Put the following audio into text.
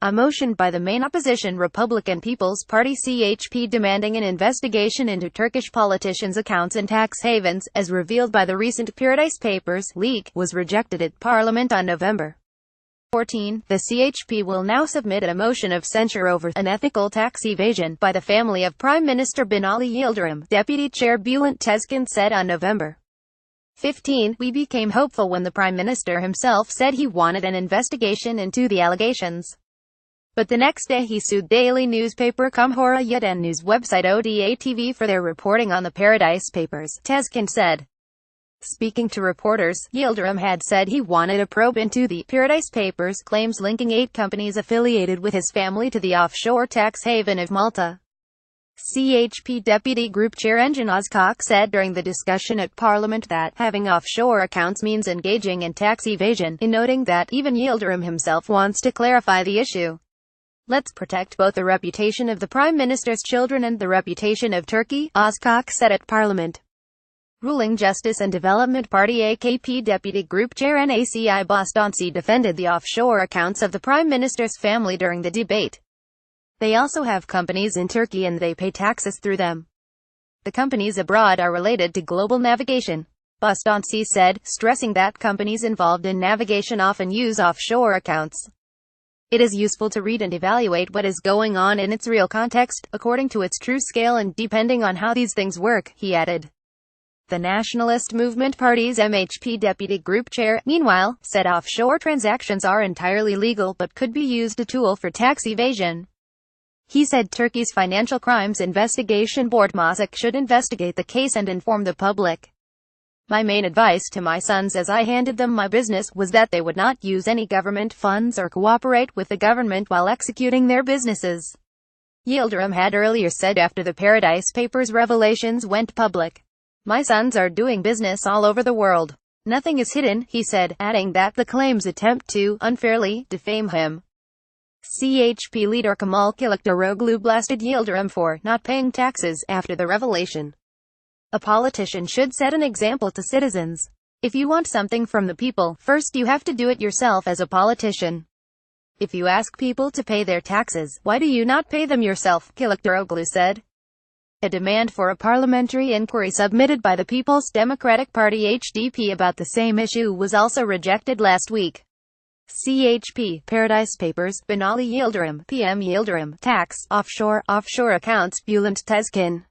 A motion by the main opposition Republican People's Party (CHP) demanding an investigation into Turkish politicians' accounts in tax havens, as revealed by the recent Paradise Papers leak, was rejected at Parliament on November 14. The CHP will now submit a motion of censure over unethical tax evasion by the family of Prime Minister Binali Yıldırım, Deputy Chair Bülent Tezcan said on November 15. We became hopeful when the Prime Minister himself said he wanted an investigation into the allegations. But the next day he sued daily newspaper Cumhuriyet and news website Oda TV for their reporting on the Paradise Papers, Tezcan said. Speaking to reporters, Yıldırım had said he wanted a probe into the Paradise Papers claims linking 8 companies affiliated with his family to the offshore tax haven of Malta. CHP Deputy Group Chair Engin Özkök said during the discussion at Parliament that having offshore accounts means engaging in tax evasion, in noting that even Yıldırım himself wants to clarify the issue. Let's protect both the reputation of the Prime Minister's children and the reputation of Turkey, Özkök said at Parliament. Ruling Justice and Development Party AKP Deputy Group Chair Naci Bostanci defended the offshore accounts of the Prime Minister's family during the debate. They also have companies in Turkey and they pay taxes through them. The companies abroad are related to global navigation, Bostanci said, stressing that companies involved in navigation often use offshore accounts. It is useful to read and evaluate what is going on in its real context, according to its true scale and depending on how these things work, he added. The Nationalist Movement Party's MHP Deputy Group Chair, meanwhile, said offshore transactions are entirely legal but could be used as a tool for tax evasion. He said Turkey's Financial Crimes Investigation Board (MOSIC) should investigate the case and inform the public. My main advice to my sons as I handed them my business was that they would not use any government funds or cooperate with the government while executing their businesses. Yıldırım had earlier said after the Paradise Papers revelations went public. My sons are doing business all over the world. Nothing is hidden, he said, adding that the claims attempt to unfairly defame him. CHP leader Kemal Kılıçdaroğlu blasted Yıldırım for not paying taxes after the revelation. A politician should set an example to citizens. If you want something from the people, first you have to do it yourself as a politician. If you ask people to pay their taxes, why do you not pay them yourself? Kılıçdaroğlu said. A demand for a parliamentary inquiry submitted by the People's Democratic Party (HDP) about the same issue was also rejected last week. CHP, Paradise Papers, Binali Yıldırım, PM Yıldırım, Tax, Offshore Accounts, Bülent Tezcan.